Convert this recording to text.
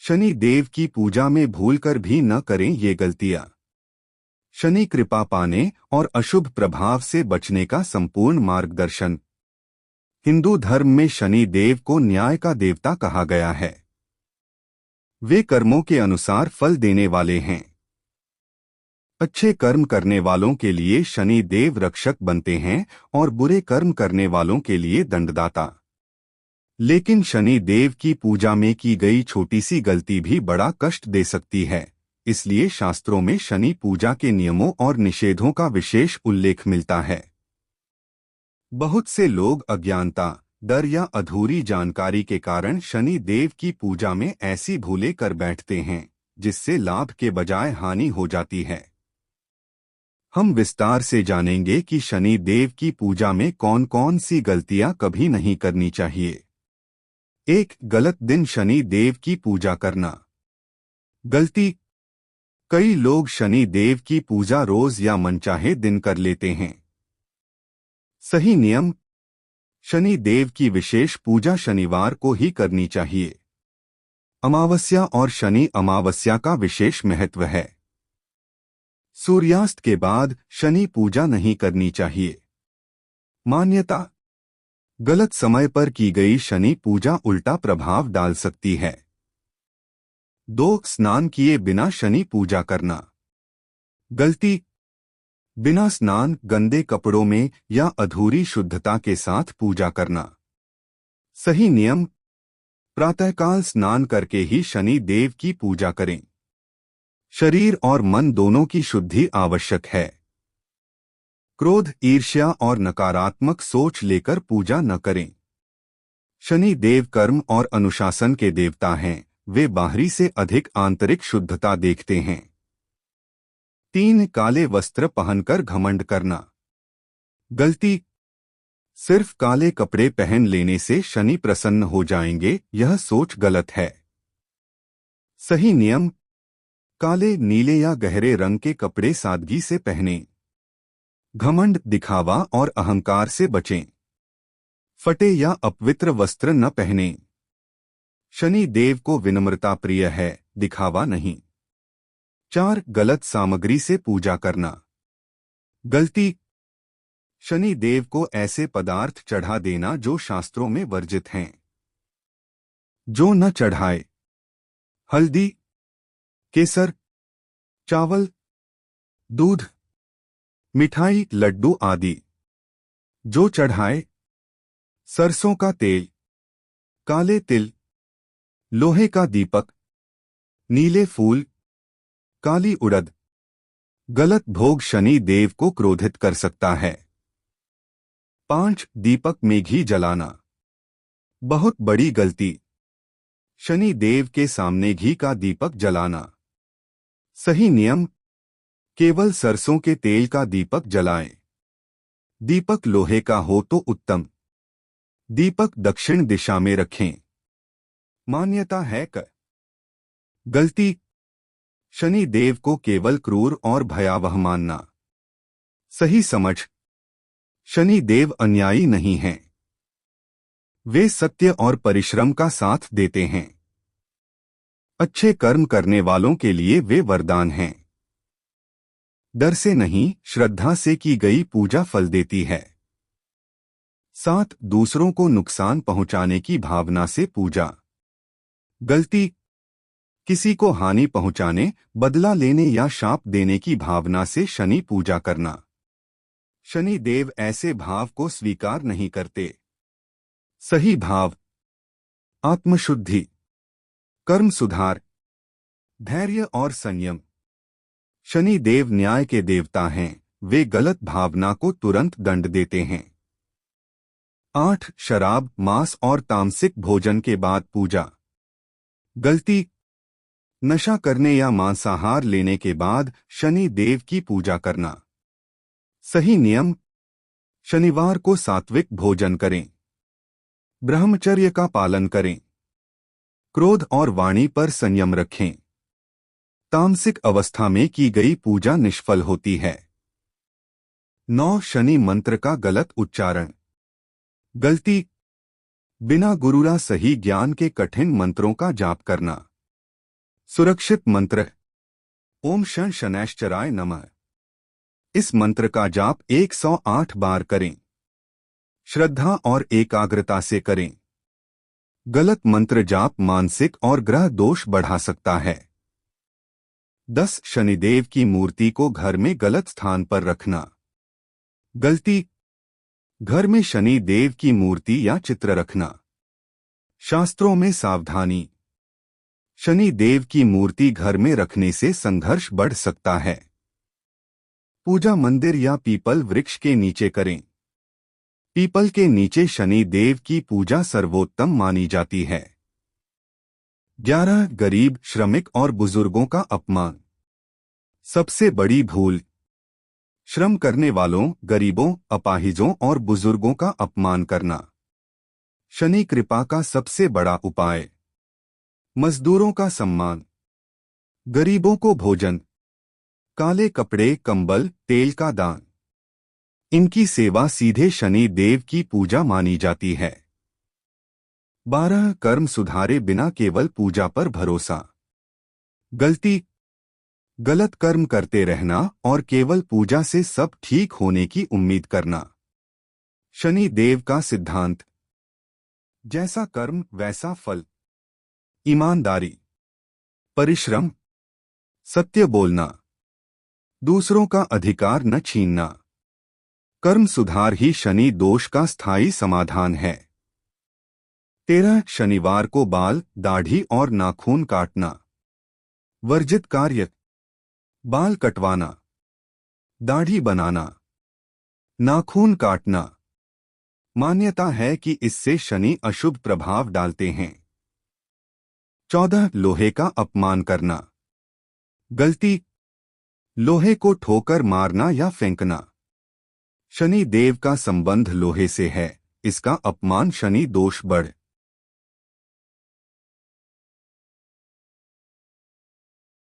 शनि देव की पूजा में भूलकर भी न करें ये गलतियां। शनि कृपा पाने और अशुभ प्रभाव से बचने का संपूर्ण मार्गदर्शन। हिंदू धर्म में शनि देव को न्याय का देवता कहा गया है। वे कर्मों के अनुसार फल देने वाले हैं। अच्छे कर्म करने वालों के लिए शनि देव रक्षक बनते हैं और बुरे कर्म करने वालों के लिए दंडदाता। लेकिन शनि देव की पूजा में की गई छोटी सी गलती भी बड़ा कष्ट दे सकती है। इसलिए शास्त्रों में शनि पूजा के नियमों और निषेधों का विशेष उल्लेख मिलता है। बहुत से लोग अज्ञानता, डर या अधूरी जानकारी के कारण शनि देव की पूजा में ऐसी भूलें कर बैठते हैं जिससे लाभ के बजाय हानि हो जाती है। हम विस्तार से जानेंगे कि शनि देव की पूजा में कौन कौन सी गलतियां कभी नहीं करनी चाहिए। 1. गलत दिन शनि देव की पूजा करना। गलती। कई लोग शनि देव की पूजा रोज या मनचाहे दिन कर लेते हैं। सही नियम। शनि देव की विशेष पूजा शनिवार को ही करनी चाहिए। अमावस्या और शनि अमावस्या का विशेष महत्व है। सूर्यास्त के बाद शनि पूजा नहीं करनी चाहिए। मान्यता। गलत समय पर की गई शनि पूजा उल्टा प्रभाव डाल सकती है। 2. स्नान किए बिना शनि पूजा करना। गलती। बिना स्नान, गंदे कपड़ों में या अधूरी शुद्धता के साथ पूजा करना। सही नियम। प्रातःकाल स्नान करके ही शनि देव की पूजा करें। शरीर और मन दोनों की शुद्धि आवश्यक है। क्रोध, ईर्ष्या और नकारात्मक सोच लेकर पूजा न करें। शनि देव कर्म और अनुशासन के देवता हैं। वे बाहरी से अधिक आंतरिक शुद्धता देखते हैं। 3. काले वस्त्र पहनकर घमंड करना। गलती। सिर्फ काले कपड़े पहन लेने से शनि प्रसन्न हो जाएंगे, यह सोच गलत है। सही नियम। काले, नीले या गहरे रंग के कपड़े सादगी से पहनें। घमंड, दिखावा और अहंकार से बचें। फटे या अपवित्र वस्त्र न पहनें। शनि देव को विनम्रता प्रिय है, दिखावा नहीं। 4. गलत सामग्री से पूजा करना। गलती। शनि देव को ऐसे पदार्थ चढ़ा देना जो शास्त्रों में वर्जित हैं। जो न चढ़ाए। हल्दी, केसर, चावल, दूध, मिठाई, लड्डू आदि। जो चढ़ाए। सरसों का तेल, काले तिल, लोहे का दीपक, नीले फूल, काली उड़द। गलत भोग शनि देव को क्रोधित कर सकता है। 5. दीपक में घी जलाना। बहुत बड़ी गलती। शनि देव के सामने घी का दीपक जलाना। सही नियम। केवल सरसों के तेल का दीपक जलाएं। दीपक लोहे का हो तो उत्तम। दीपक दक्षिण दिशा में रखें। मान्यता है कि गलती। शनि देव को केवल क्रूर और भयावह मानना। सही समझ। शनि देव अन्यायी नहीं हैं। वे सत्य और परिश्रम का साथ देते हैं। अच्छे कर्म करने वालों के लिए वे वरदान हैं। डर से नहीं, श्रद्धा से की गई पूजा फल देती है। 7. दूसरों को नुकसान पहुंचाने की भावना से पूजा। गलती। किसी को हानि पहुंचाने, बदला लेने या शाप देने की भावना से शनि पूजा करना। शनि देव ऐसे भाव को स्वीकार नहीं करते। सही भाव। आत्मशुद्धि, कर्म सुधार, धैर्य और संयम। शनि देव न्याय के देवता हैं। वे गलत भावना को तुरंत दंड देते हैं। 8. शराब, मांस और तामसिक भोजन के बाद पूजा। गलती। नशा करने या मांसाहार लेने के बाद शनि देव की पूजा करना। सही नियम। शनिवार को सात्विक भोजन करें। ब्रह्मचर्य का पालन करें। क्रोध और वाणी पर संयम रखें। तामसिक अवस्था में की गई पूजा निष्फल होती है। 9. शनि मंत्र का गलत उच्चारण। गलती। बिना गुरुरा सही ज्ञान के कठिन मंत्रों का जाप करना। सुरक्षित मंत्र। ओम शं शनैश्चराय नमः। इस मंत्र का जाप 108 बार करें। श्रद्धा और एकाग्रता से करें। गलत मंत्र जाप मानसिक और ग्रह दोष बढ़ा सकता है। 10 शनिदेव की मूर्ति को घर में गलत स्थान पर रखना। गलती। घर में शनि देव की मूर्ति या चित्र रखना। शास्त्रों में सावधानी। शनि देव की मूर्ति घर में रखने से संघर्ष बढ़ सकता है। पूजा मंदिर या पीपल वृक्ष के नीचे करें। पीपल के नीचे शनि देव की पूजा सर्वोत्तम मानी जाती है। 11 गरीब, श्रमिक और बुजुर्गों का अपमान। सबसे बड़ी भूल। श्रम करने वालों, गरीबों, अपाहिजों और बुजुर्गों का अपमान करना। शनि कृपा का सबसे बड़ा उपाय। मजदूरों का सम्मान। गरीबों को भोजन, काले कपड़े, कंबल, तेल का दान। इनकी सेवा सीधे शनि देव की पूजा मानी जाती है। 12 कर्म सुधारे बिना केवल पूजा पर भरोसा। गलती। गलत कर्म करते रहना और केवल पूजा से सब ठीक होने की उम्मीद करना। शनि देव का सिद्धांत। जैसा कर्म वैसा फल। ईमानदारी, परिश्रम, सत्य बोलना, दूसरों का अधिकार न छीनना। कर्म सुधार ही शनि दोष का स्थायी समाधान है। 13 शनिवार को बाल, दाढ़ी और नाखून काटना। वर्जित कार्य। बाल कटवाना, दाढ़ी बनाना, नाखून काटना। मान्यता है कि इससे शनि अशुभ प्रभाव डालते हैं। 14 लोहे का अपमान करना। गलती। लोहे को ठोकर मारना या फेंकना। शनि देव का संबंध लोहे से है, इसका अपमान शनि दोष बढ़